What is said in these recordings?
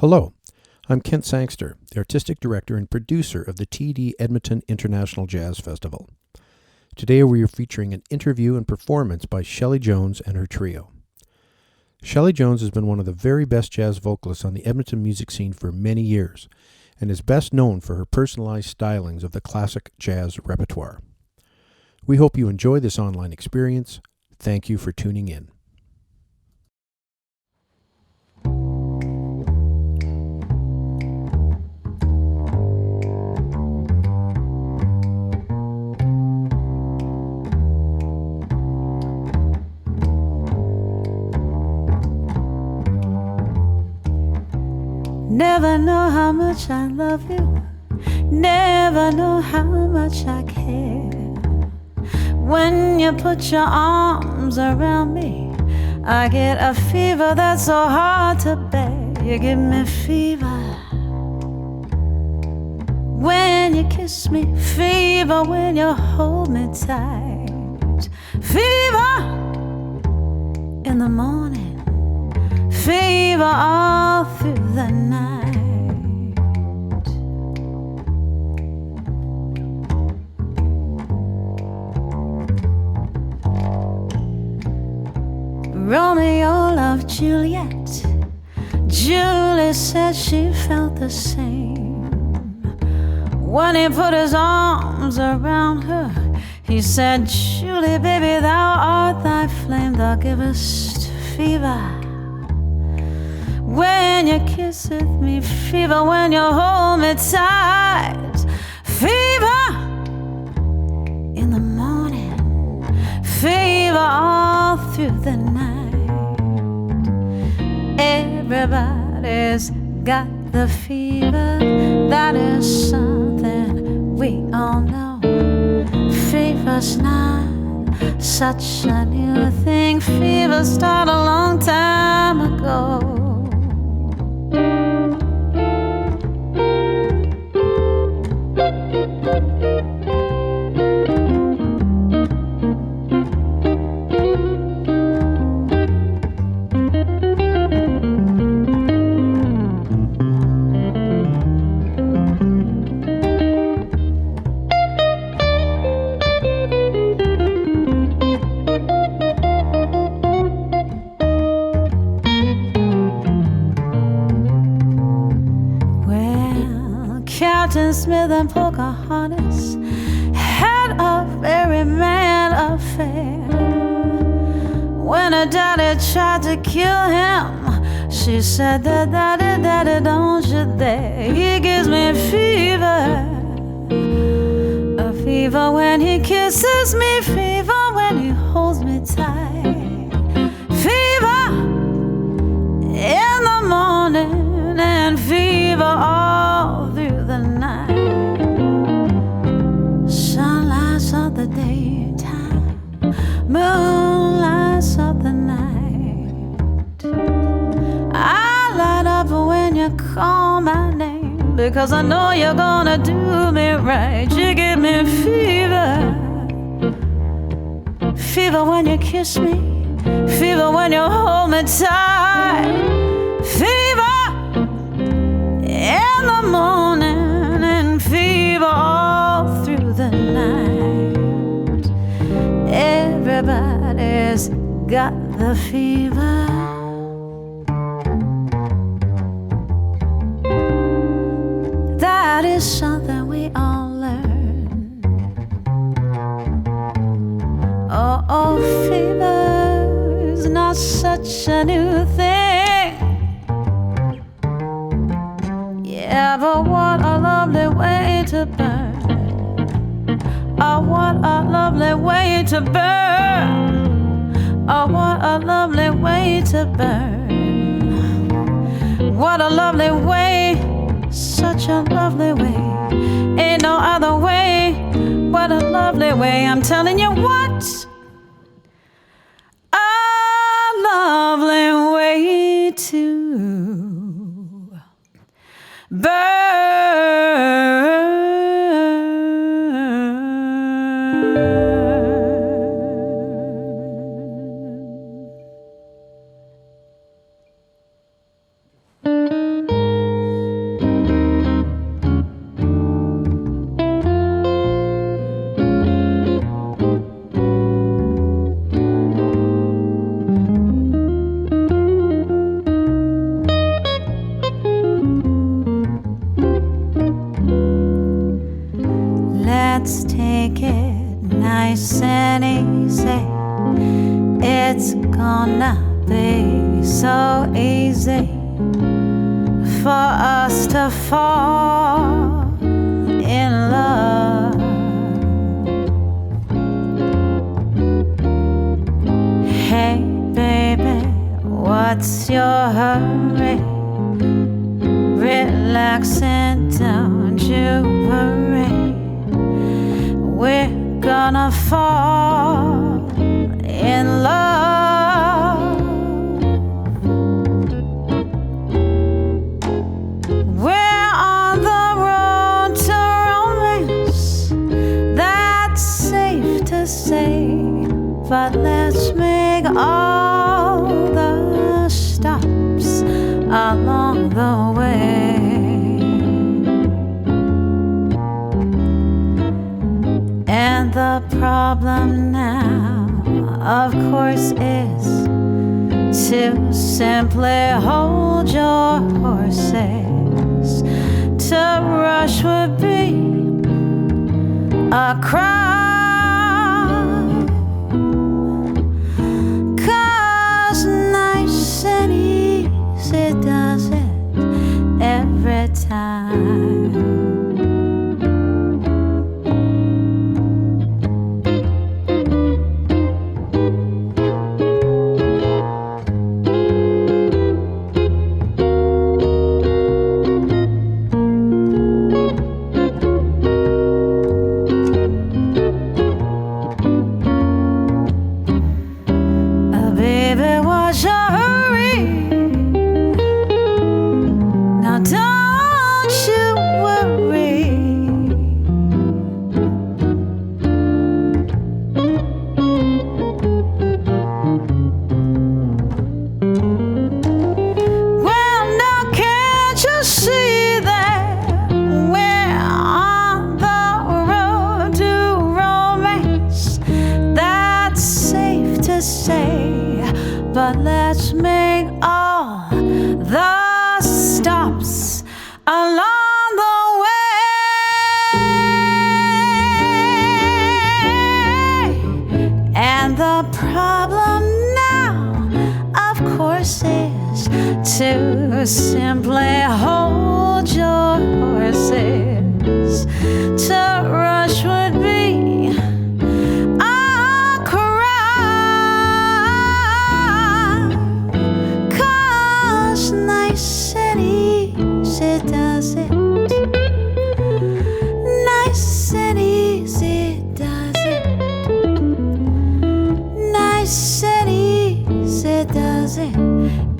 Hello, I'm Kent Sangster, the Artistic Director and Producer of the TD Edmonton International Jazz Festival. Today we are featuring an interview and performance by Shelley Jones and her trio. Shelley Jones has been one of the very best jazz vocalists on the Edmonton music scene for many years, and is best known for her personalized stylings of the classic jazz repertoire. We hope you enjoy this online experience. Thank you for tuning in. Never know how much I love you, never know how much I care. When you put your arms around me, I get a fever that's so hard to bear. You give me fever when you kiss me, fever when you hold me tight, fever in the morning, fever all through the night. Romeo loved Juliet. Julie said she felt the same. When he put his arms around her, he said, Julie, baby, thou art thy flame, thou givest fever when you kiss with me, fever when you hold me tight, fever in the morning, fever all through the night. Everybody's got the fever, that is something we all know. Fever's not such a new thing, fever started a long time ago. Smith and Pocahontas had a very mad affair. When her daddy tried to kill him, she said, Daddy, Daddy, don't you dare. He gives me fever, a fever when he kisses me, fever when he holds me tight, fever in the morning and fever all through the night. Sunlights of the daytime, moonlights of the night. I light up when you call my name, because I know you're gonna do me right. You give me fever, fever when you kiss me, fever when you hold me tight, fever in the morning and fever all through the night. Everybody's got the fever. That is something we all learn. Oh, fever's not such a new thing. Yeah, but what a lovely way to burn. Oh, what a lovely way to burn. Oh, what a lovely way to burn. What a lovely way, such a lovely way. Ain't no other way, what a lovely way. I'm telling you what, a lovely way to burn. will not be so easy for us to fall in love. Hey baby, what's your hurry? Relax and don't you worry. We're gonna fall in love. We're on the road to romance, that's safe to say, but let's make all the stops along the way. And the problem now, of course, is to simply hold your horses. To rush would be a crime, 'cause nice and easy does it every time. But let's make all the stops along the way. And the problem now, of course, is to simply hold your horses. To rush would be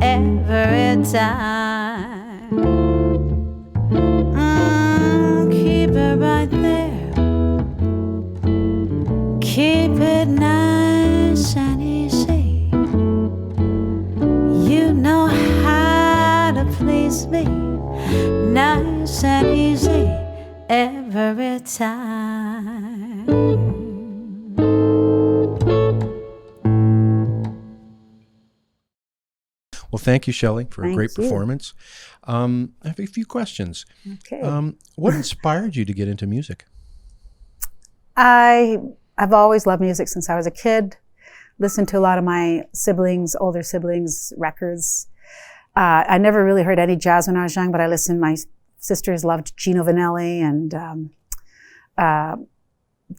every time. Keep it right there. Keep it nice and easy. You know how to please me. Nice and easy every time. Well, thank you, Shelley, for a great performance. I have a few questions. Okay. What inspired you to get into music? I've always loved music since I was a kid. Listened to a lot of my older siblings' records. I never really heard any jazz when I was young, but I listened. My sisters loved Gino Vanelli and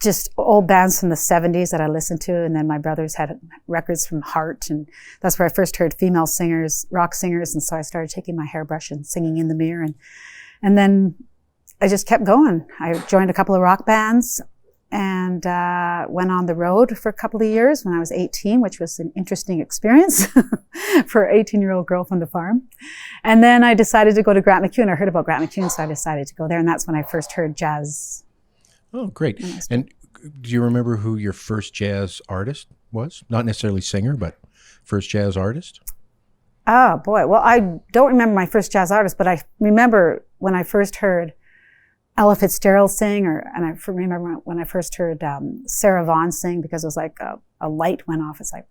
just old bands from the 70s that I listened to. And then my brothers had records from Heart. And that's where I first heard female singers, rock singers. And so I started taking my hairbrush and singing in the mirror. And then I just kept going. I joined a couple of rock bands and went on the road for a couple of years when I was 18, which was an interesting experience for an 18-year-old girl from the farm. And then I decided to go to Grant MacEwan. I heard about Grant MacEwan, so I decided to go there. And that's when I first heard jazz. Oh, great. And do you remember who your first jazz artist was? Not necessarily singer, but first jazz artist? Oh, boy. Well, I don't remember my first jazz artist, but I remember when I first heard Ella Fitzgerald sing, and I remember when I first heard Sarah Vaughan sing, because it was like a light went off. It's like,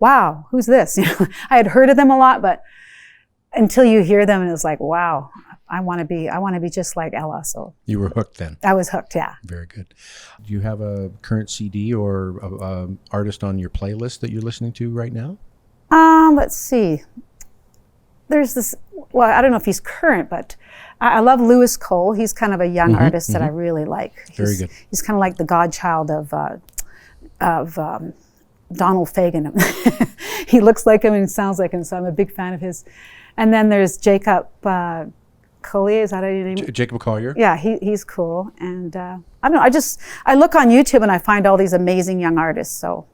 wow, who's this? You know, I had heard of them a lot, but until you hear them, and it was like, wow, I want to be just like Ella. So you were hooked then. I was hooked, yeah. Very good. Do you have a current CD or artist on your playlist that you're listening to right now? Let's see. There's this, well, I don't know if he's current, but I love Lewis Cole. He's kind of a young artist that I really like. Very good. He's kind of like the godchild of Donald Fagen. He looks like him and sounds like him, so I'm a big fan of his. And then there's Jacob Collier, is that how you name it? Jacob Collier? Yeah, he's cool. And I don't know, I look on YouTube and I find all these amazing young artists. So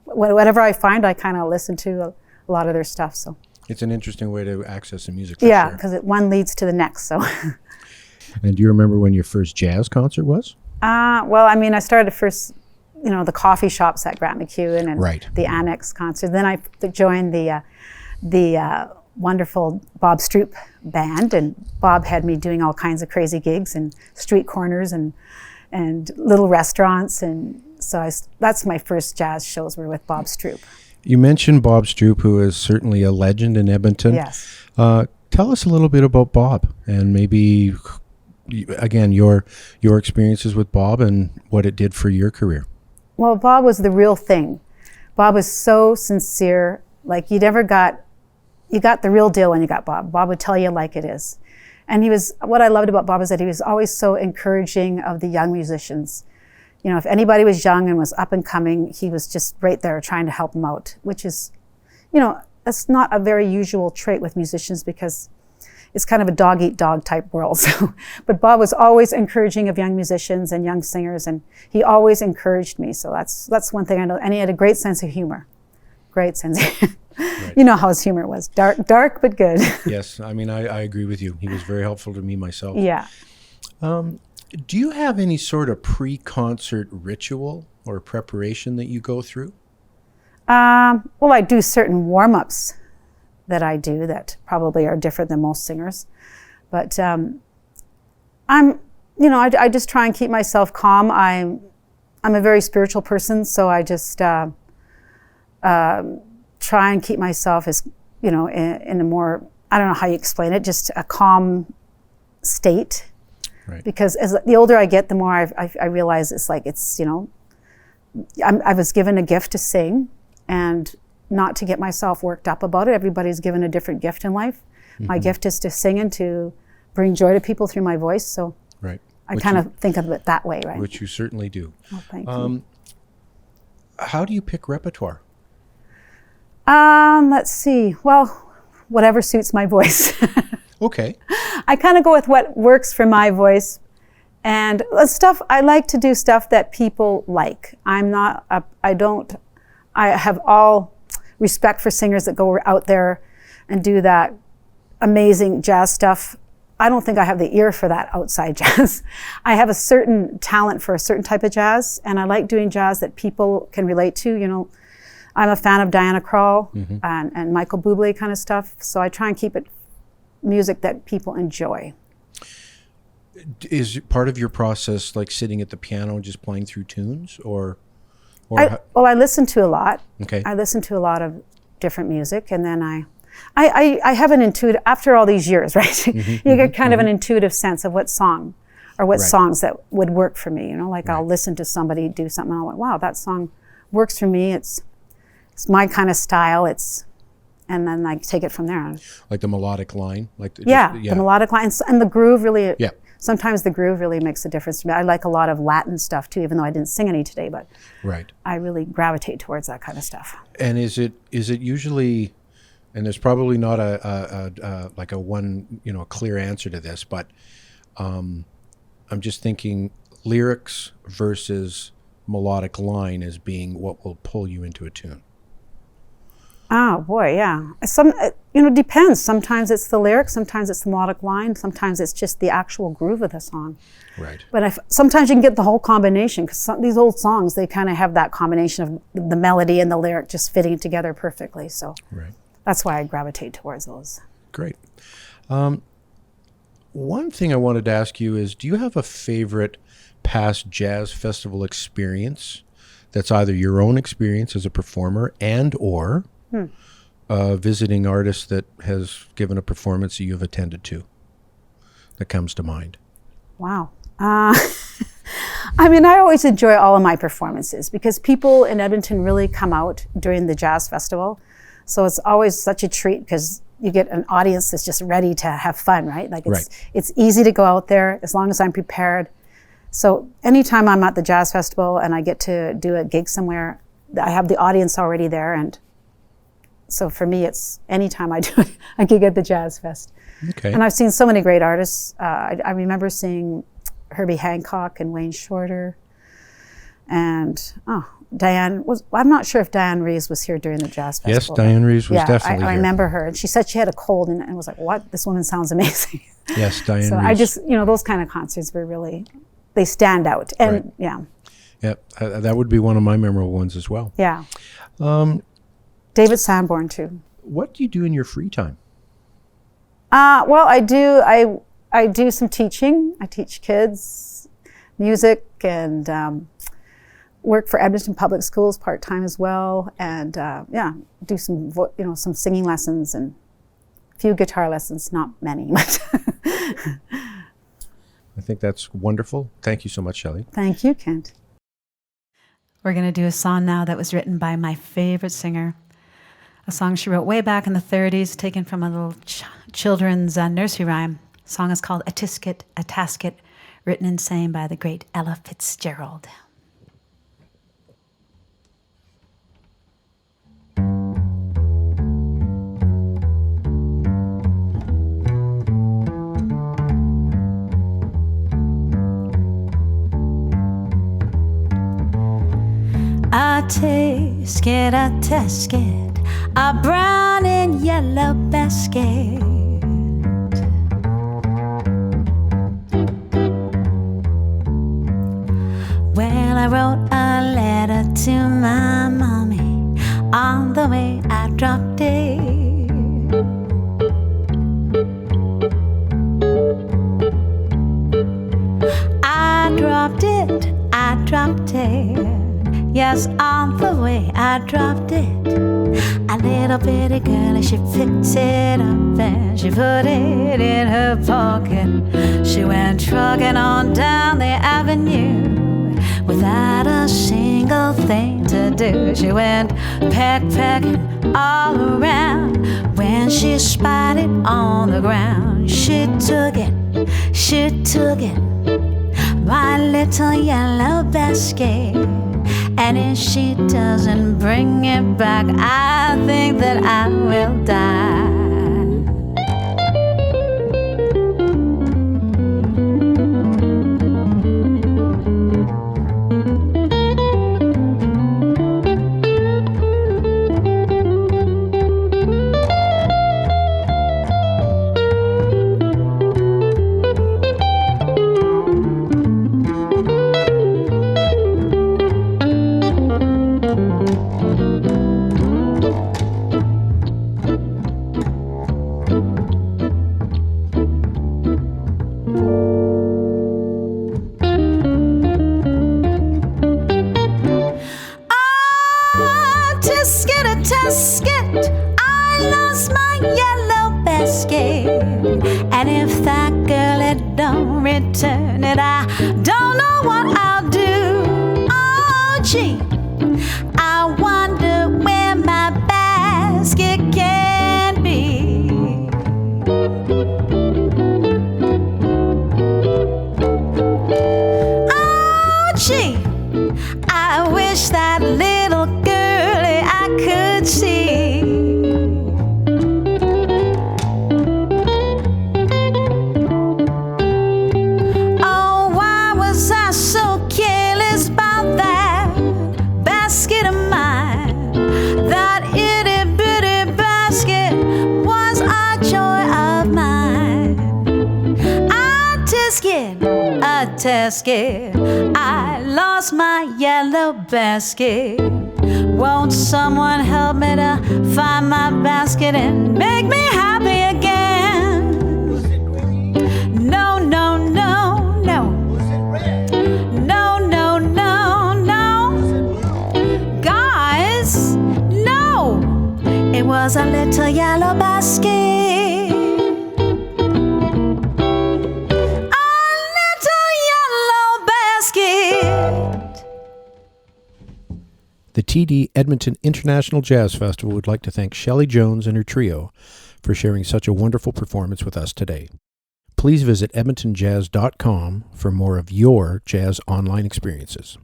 whatever I find, I kind of listen to a lot of their stuff. So it's an interesting way to access the music. Yeah, because one leads to the next. So. And do you remember when your first jazz concert was? Well, I mean, I started first, the coffee shops at Grant MacEwan and the Annex concert. Then I joined the wonderful Bob Stroop band, and Bob had me doing all kinds of crazy gigs and street corners and little restaurants, and so that's my first jazz shows were with Bob Stroop. You mentioned Bob Stroop, who is certainly a legend in Edmonton. Yes. Tell us a little bit about Bob, and maybe, again, your experiences with Bob and what it did for your career. Well, Bob was the real thing. Bob was so sincere. Like you got the real deal when you got Bob. Bob would tell you like it is. And what I loved about Bob is that he was always so encouraging of the young musicians. If anybody was young and was up and coming, he was just right there trying to help them out, which is, that's not a very usual trait with musicians because it's kind of a dog-eat-dog type world. So, but Bob was always encouraging of young musicians and young singers, and he always encouraged me. So that's one thing I know. And he had a great sense of humor. Great sense. Right. You know how his humor was. Dark but good. Yes, I mean, I agree with you. He was very helpful to me myself. Yeah. Do you have any sort of pre-concert ritual or preparation that you go through? Well, I do certain warm-ups that I do that probably are different than most singers. But I just try and keep myself calm. I'm a very spiritual person, so I just try and keep myself as, in a more, I don't know how you explain it, just a calm state. Right. Because as the older I get, the more I realize I was given a gift to sing and not to get myself worked up about it. Everybody's given a different gift in life. Mm-hmm. My gift is to sing and to bring joy to people through my voice. So right. I kind of think of it that way, right? Which you certainly do. Oh, thank you. How do you pick repertoire? Let's see. Well, whatever suits my voice. Okay. I kind of go with what works for my voice. And I like to do stuff that people like. I have all respect for singers that go out there and do that amazing jazz stuff. I don't think I have the ear for that outside jazz. I have a certain talent for a certain type of jazz, and I like doing jazz that people can relate to. I'm a fan of Diana Krall and Michael Bublé kind of stuff, so I try and keep it music that people enjoy. Is part of your process like sitting at the piano and just playing through tunes, or I listen to a lot. Okay. I listen to a lot of different music, and then I have an intuitive, after all these years, right? You get kind of an intuitive sense of what song or what songs that would work for me. I'll listen to somebody do something, and I'm like, wow, that song works for me. It's my kind of style. And then I take it from there. Like the melodic line? The melodic line. And the groove really, yeah. Sometimes the groove really makes a difference to me. I like a lot of Latin stuff too, even though I didn't sing any today, but I really gravitate towards that kind of stuff. And is it usually, and there's probably not a clear answer to this, but I'm just thinking lyrics versus melodic line as being what will pull you into a tune. Oh boy, yeah. Depends. Sometimes it's the lyrics, sometimes it's the melodic line, sometimes it's just the actual groove of the song. Right. But sometimes you can get the whole combination, because these old songs, they kind of have that combination of the melody and the lyric just fitting together perfectly. So that's why I gravitate towards those. Great. One thing I wanted to ask you is, do you have a favorite past jazz festival experience that's either your own experience as a performer and or visiting artist that has given a performance that you've attended to that comes to mind? Wow. I always enjoy all of my performances because people in Edmonton really come out during the jazz festival. So it's always such a treat because you get an audience that's just ready to have fun, right? Like it's easy to go out there as long as I'm prepared. So anytime I'm at the jazz festival and I get to do a gig somewhere, I have the audience already there. And so for me, it's anytime I do a gig at the Jazz Fest. Okay. And I've seen so many great artists. I remember seeing Herbie Hancock and Wayne Shorter. And I'm not sure if Diane Reeves was here during the Jazz Festival. Yes, Diane Reeves was definitely here. I remember her. And she said she had a cold and was like, what? This woman sounds amazing. Yes, Diane so Reeves. I just, those kind of concerts were really, they stand out. And Yeah, that would be one of my memorable ones as well. Yeah. David Sanborn too. What do you do in your free time? Well, I do some teaching. I teach kids music and work for Edmonton Public Schools part-time as well. And do some some singing lessons and a few guitar lessons, not many. But I think that's wonderful. Thank you so much, Shelley. Thank you, Kent. We're going to do a song now that was written by my favorite singer. A song she wrote way back in the 30s, taken from a little children's nursery rhyme. The song is called A Tisket, a Tasket, written and sang by the great Ella Fitzgerald. A tisket, a tasket, a brown and yellow basket. Well, I wrote a letter to my mommy. On the way I dropped it. I dropped it. Yes, on the way I dropped it. A little bitty girl, and she picked it up and she put it in her pocket. She went trucking on down the avenue without a single thing to do. She went pecking all around. When she spied it on the ground, she took it, my little yellow basket. And if she doesn't bring it back, I think that I will die. Tasket, I lost my yellow basket. And if that girl it don't return it, I don't know what I'll do. Oh gee, I wonder where my basket can be. Oh gee, I wish that little girlie I could see. Oh, why was I so careless about that basket of mine? That itty bitty basket was a joy of mine. A tasket, I lost my yellow basket. Won't someone help me to find my basket and make me happy again? Was it green? No, no, no, no. Was it red? No, no, no, no. Was it blue? Guys, no. It was a little yellow basket. The TD Edmonton International Jazz Festival would like to thank Shelley Jones and her trio for sharing such a wonderful performance with us today. Please visit edmontonjazz.com for more of your jazz online experiences.